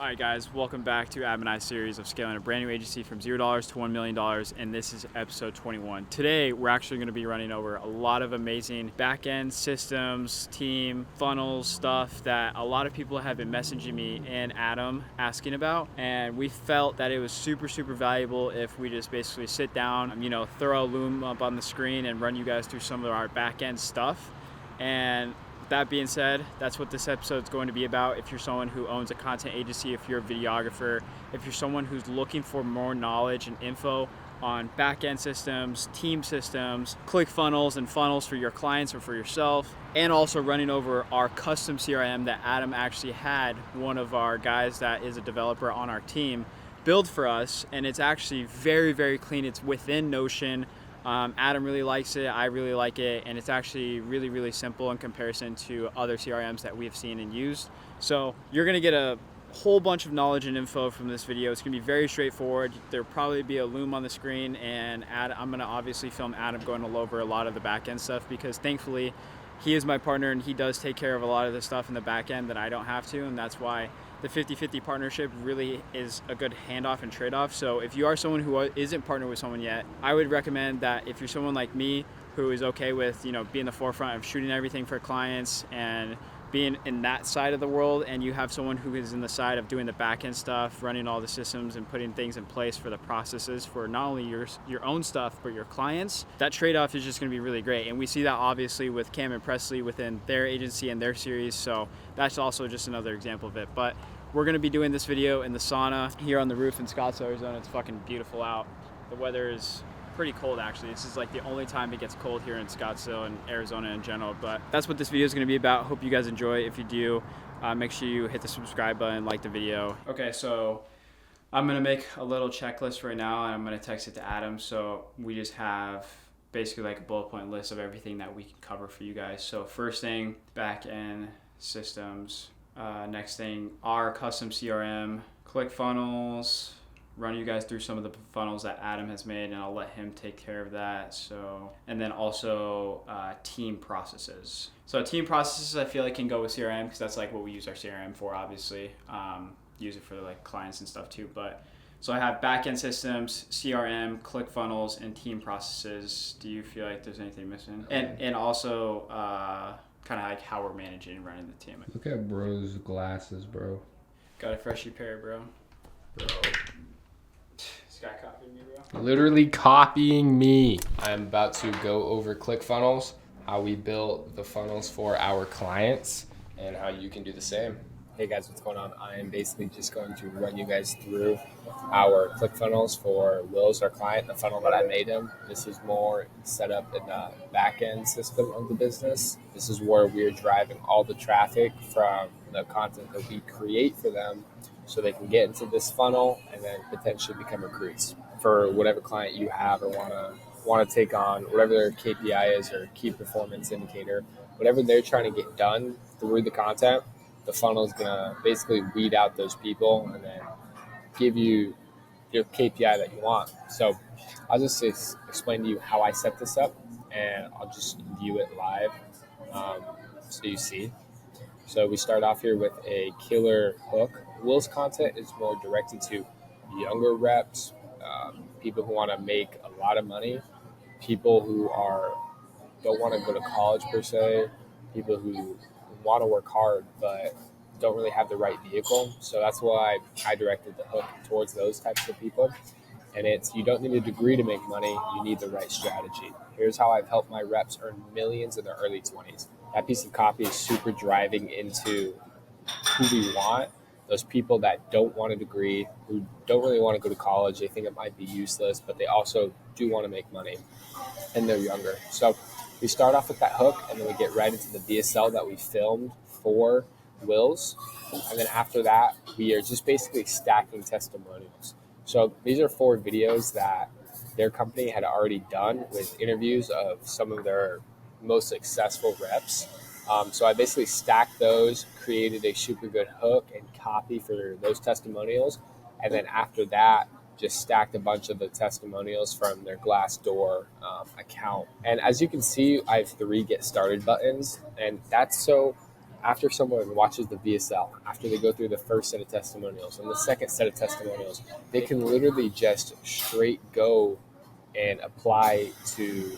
All right, guys, welcome back to Adam and I's series of scaling a brand new agency from $0 to $1 million, and this is episode 21. Today, we're actually going to be running over a lot of amazing back-end systems, team, funnels, stuff that a lot of people have been messaging me and Adam asking about, and we felt that it was super valuable if we just basically sit down, throw a Loom up on the screen and run you guys through some of our back-end stuff. And that being said, that's what this episode is going to be about. If you're someone who owns a content agency, if you're a videographer, if you're someone who's looking for more knowledge and info on back-end systems, team systems, ClickFunnels and funnels for your clients or for yourself, and also running over our custom CRM that Adam actually had one of our guys that is a developer on our team build for us, and it's actually very clean. It's within Notion. Adam really likes it, I really like it, and it's actually really simple in comparison to other CRMs that we've seen and used. So you're gonna get a whole bunch of knowledge and info from this video. It's gonna be very straightforward. There'll probably be a Loom on the screen, and I'm gonna obviously film Adam going over a lot of the back end stuff, because thankfully he is my partner and he does take care of a lot of the stuff in the back end that I don't have to, and that's why the 50-50 partnership really is a good handoff and trade-off. So if you are someone who isn't partnered with someone yet, I would recommend that if you're someone like me who is okay with being the forefront of shooting everything for clients and being in that side of the world, and you have someone who is in the side of doing the back-end stuff, running all the systems and putting things in place for the processes for not only your own stuff but your clients, that trade-off is just going to be really great. And we see that obviously with Cam and Presley within their agency and their series, so that's also just another example of it. But we're going to be doing this video in the sauna here on the roof in Scottsdale, Arizona. It's fucking beautiful out. The weather is pretty cold, actually. This is like the only time it gets cold here in Scottsdale and Arizona in general. But that's what this video is going to be about. Hope you guys enjoy. If you do, make sure you hit the subscribe button, like the video. Okay, so I'm going to make a little checklist right now, and I'm going to text it to Adam. So we just have basically like a bullet point list of everything that we can cover for you guys. So first thing, back end systems. Next thing, our custom CRM, ClickFunnels, run you guys through some of the funnels that Adam has made, and I'll let him take care of that. So, and then also team processes. So team processes I feel like can go with CRM, because that's like what we use our CRM for, obviously. Use it for like clients and stuff too. But so I have backend systems, CRM, ClickFunnels, and team processes. Do you feel like there's anything missing? And also kind of like how we're managing and running the team. Look at bro's glasses, bro. Got a freshie pair, bro. This guy copied me, bro. Literally copying me. I'm about to go over ClickFunnels, how we built the funnels for our clients, and how you can do the same. Hey guys, what's going on? I am basically just going to run you guys through our ClickFunnels for Will's, our client, the funnel that I made him. This is more set up in the back end system of the business. This is where we're driving all the traffic from the content that we create for them, so they can get into this funnel and then potentially become recruits for whatever client you have or want to take on, whatever their KPI is or key performance indicator, whatever they're trying to get done through the content. The funnel is going to basically weed out those people and then give you your KPI that you want. So I'll just explain to you how I set this up, and I'll just view it live so you see. So we start off here with a killer hook. Will's content is more directed to younger reps, people who want to make a lot of money, people who don't want to go to college per se, people who want to work hard but don't really have the right vehicle. So that's why I directed the hook towards those types of people. And it's, you don't need a degree to make money, you need the right strategy. Here's how I've helped my reps earn millions in their early 20s. That piece of copy is super driving into who we want. Those people that don't want a degree, who don't really want to go to college, they think it might be useless, but they also do want to make money, and they're younger. So we start off with that hook, and then we get right into the VSL that we filmed for Will's. And then after that, we are just basically stacking testimonials. So these are 4 videos that their company had already done with interviews of some of their most successful reps. So I basically stacked those, created a super good hook and copy for those testimonials. And then after that, just stacked a bunch of the testimonials from their Glassdoor account. And as you can see, I have 3 get started buttons, and that's so after someone watches the VSL, after they go through the first set of testimonials and the second set of testimonials, they can literally just straight go and apply to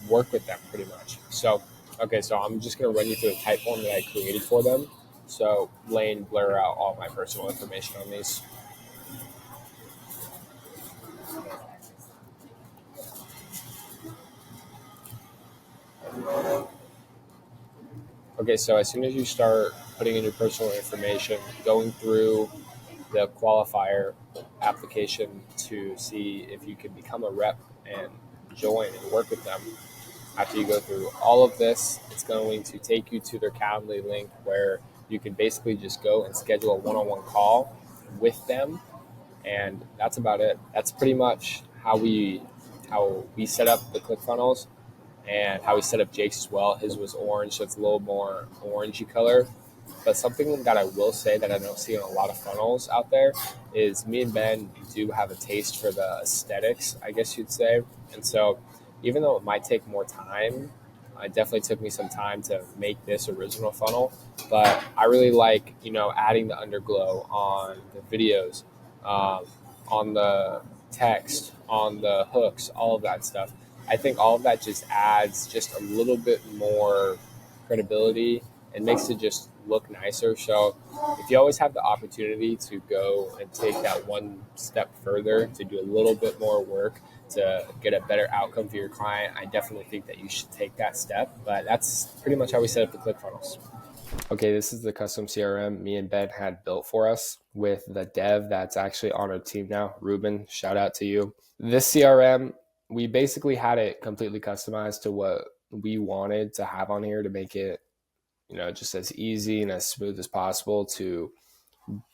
work with them pretty much. So, okay, so I'm just going to run you through a type form that I created for them. So Lane, blur out all my personal information on these. Okay, so as soon as you start putting in your personal information, going through the qualifier application to see if you can become a rep and join and work with them, after you go through all of this, it's going to take you to their Calendly link where you can basically just go and schedule a one-on-one call with them, and that's about it. That's pretty much how we set up the ClickFunnels and how we set up Jake's as well. His was orange, so it's a little more orangey color. But something that I will say that I don't see in a lot of funnels out there is me and Ben do have a taste for the aesthetics, I guess you'd say. And so even though it might take more time, it definitely took me some time to make this original funnel. But I really like, adding the underglow on the videos, on the text, on the hooks, all of that stuff. I think all of that just adds just a little bit more credibility and makes it just look nicer. So if you always have the opportunity to go and take that one step further, to do a little bit more work to get a better outcome for your client, I definitely think that you should take that step. But that's pretty much how we set up the ClickFunnels. Okay, this is the custom CRM me and Ben had built for us with the dev that's actually on our team now, Ruben. Shout out to you. This CRM, we basically had it completely customized to what we wanted to have on here to make it, just as easy and as smooth as possible to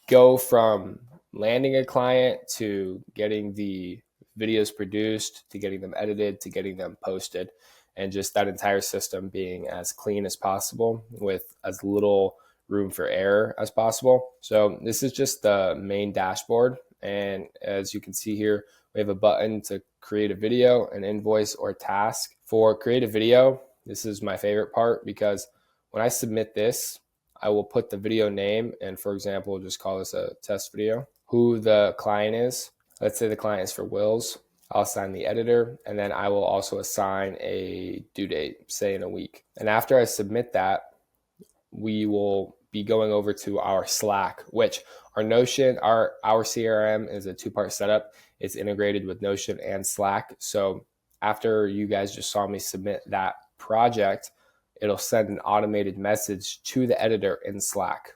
go from landing a client to getting the videos produced, to getting them edited, to getting them posted, and just that entire system being as clean as possible with as little room for error as possible. So this is just the main dashboard. And as you can see here, we have a button to create a video, an invoice, or task. For create a video, this is my favorite part because when I submit this, I will put the video name and, for example, just call this a test video, who the client is. Let's say the client is for Wills. I'll assign the editor, and then I will also assign a due date, say in a week. And after I submit that, we will be going over to our Slack, which our Notion, our CRM is a two-part setup. It's integrated with Notion and Slack. So after you guys just saw me submit that project, it'll send an automated message to the editor in Slack.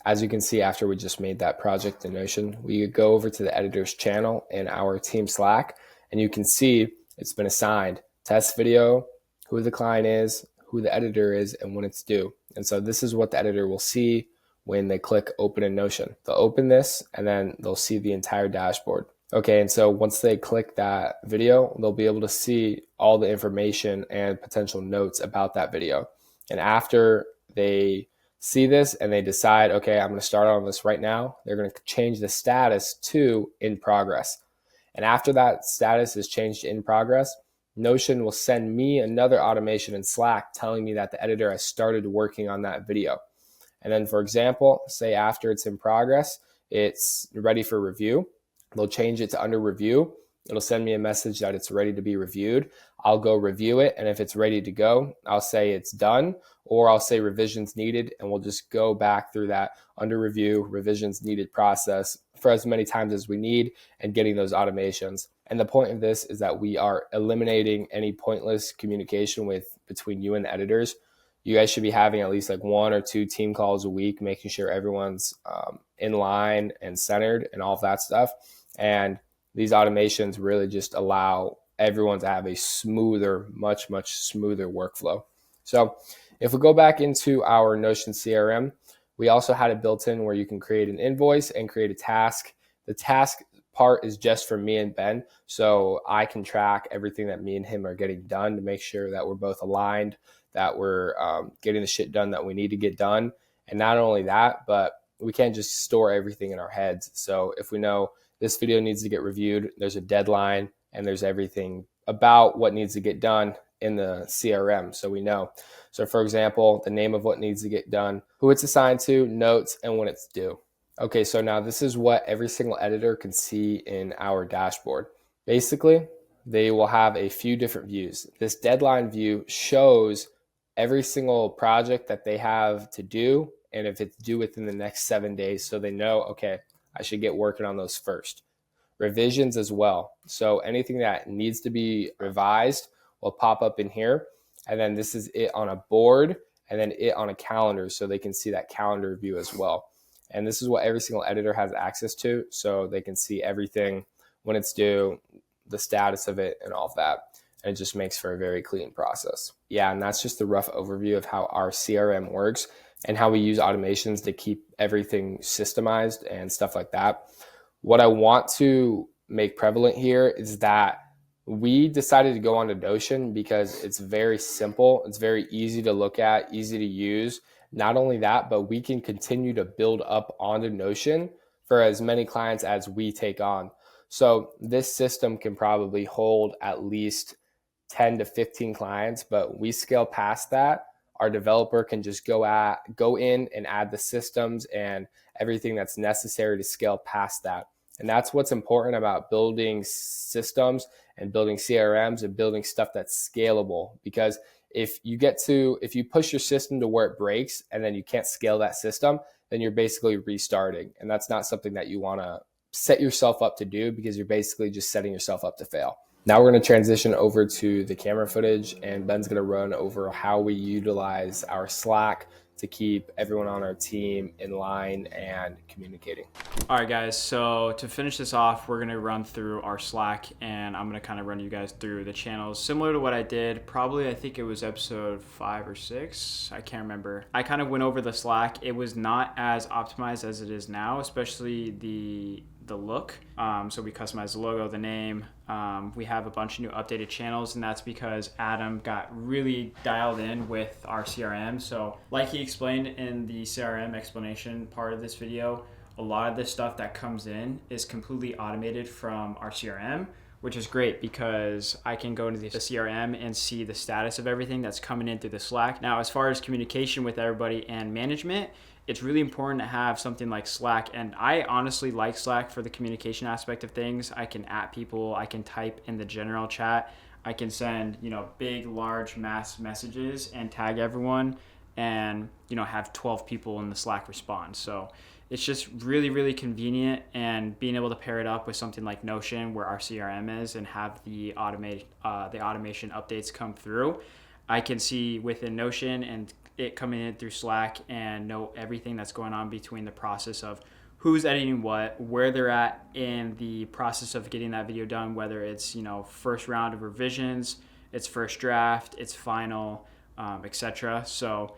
As you can see, after we just made that project in Notion, we go over to the editor's channel in our team Slack, and you can see it's been assigned test video, who the client is, who the editor is, and when it's due. And so this is what the editor will see when they click open in Notion. They'll open this and then they'll see the entire dashboard. Okay, and so once they click that video, they'll be able to see all the information and potential notes about that video. And after they see this and they decide, okay, I'm going to start on this right now, they're going to change the status to in progress. And after that status is changed to in progress, Notion will send me another automation in Slack telling me that the editor has started working on that video. And then, for example, say after it's in progress, it's ready for review. They'll change it to under review. It'll send me a message that it's ready to be reviewed. I'll go review it, and if it's ready to go, I'll say it's done, or I'll say revisions needed, and we'll just go back through that under review, revisions needed process for as many times as we need and getting those automations. And the point of this is that we are eliminating any pointless communication between you and the editors. You guys should be having at least like 1 or 2 team calls a week, making sure everyone's in line and centered and all of that stuff. And these automations really just allow everyone to have a smoother, much smoother workflow. So if we go back into our Notion CRM, we also had it built in where you can create an invoice and create a task. The task part is just for me and Ben, so I can track everything that me and him are getting done to make sure that we're both aligned, that we're getting the shit done that we need to get done. And not only that, but we can't just store everything in our heads. So if we know this video needs to get reviewed, there's a deadline, and there's everything about what needs to get done in the CRM so we know. So for example, the name of what needs to get done, who it's assigned to, notes, and when it's due. Okay, so now this is what every single editor can see in our dashboard. Basically, they will have a few different views. This deadline view shows every single project that they have to do and if it's due within the next 7 days, so they know, okay, I should get working on those first. Revisions as well. So anything that needs to be revised will pop up in here. And then this is it on a board and then it on a calendar so they can see that calendar view as well. And this is what every single editor has access to, so they can see everything when it's due, the status of it, and all of that. And it just makes for a very clean process. Yeah, and that's just the rough overview of how our CRM works and how we use automations to keep everything systemized and stuff like that. What I want to make prevalent here is that we decided to go onto Notion because it's very simple. It's very easy to look at, easy to use. Not only that, but we can continue to build up onto Notion for as many clients as we take on. So this system can probably hold at least 10 to 15 clients, but we scale past that. Our developer can just go in and add the systems and everything that's necessary to scale past that. And that's what's important about building systems and building CRMs and building stuff that's scalable. Because if you push your system to where it breaks and then you can't scale that system, then you're basically restarting. And that's not something that you want to set yourself up to do, because you're basically just setting yourself up to fail. Now we're going to transition over to the camera footage, and Ben's going to run over how we utilize our Slack to keep everyone on our team in line and communicating. All right, guys, so to finish this off, we're going to run through our Slack, and I'm going to kind of run you guys through the channels similar to what I did. Probably, I think it was episode 5 or 6. I can't remember. I kind of went over the Slack. It was not as optimized as it is now, especially the look. So we customized the logo, the name. We have a bunch of new updated channels, and that's because Adam got really dialed in with our CRM. So like he explained in the CRM explanation part of this video, a lot of the stuff that comes in is completely automated from our CRM, which is great because I can go into the CRM and see the status of everything that's coming in through the Slack. Now, as far as communication with everybody and management, it's really important to have something like Slack. And I honestly like Slack for the communication aspect of things. I can @, people, I can type in the general chat, I can send, big, large mass messages and tag everyone and, have 12 people in the Slack respond. So it's just really, really convenient, and being able to pair it up with something like Notion where our CRM is and have the automation updates come through. I can see within Notion and it coming in through Slack and know everything that's going on between the process of who's editing what, where they're at in the process of getting that video done, whether it's, first round of revisions, it's first draft, it's final, etc. So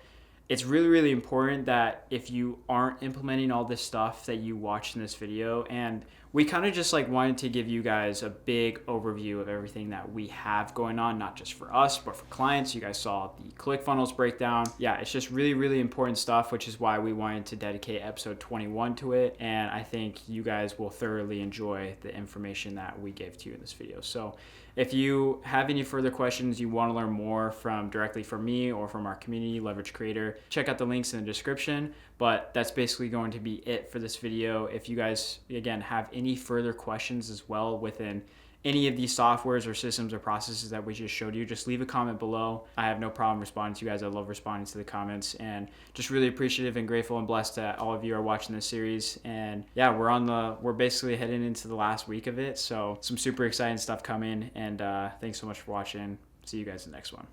it's really, really important that if you aren't implementing all this stuff that you watched in this video, and we kind of just wanted to give you guys a big overview of everything that we have going on, not just for us, but for clients. You guys saw the ClickFunnels breakdown. Yeah, it's just really, really important stuff, which is why we wanted to dedicate episode 21 to it. And I think you guys will thoroughly enjoy the information that we gave to you in this video. So if you have any further questions, you want to learn more directly from me or from our community, Leverage Creator, check out the links in the description. But that's basically going to be it for this video. If you guys, again, have any further questions as well within any of these softwares or systems or processes that we just showed you, just leave a comment below. I have no problem responding to you guys. I love responding to the comments, and just really appreciative and grateful and blessed that all of you are watching this series. And yeah, we're basically heading into the last week of it. So some super exciting stuff coming, and thanks so much for watching. See you guys in the next one.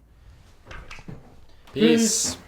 Peace.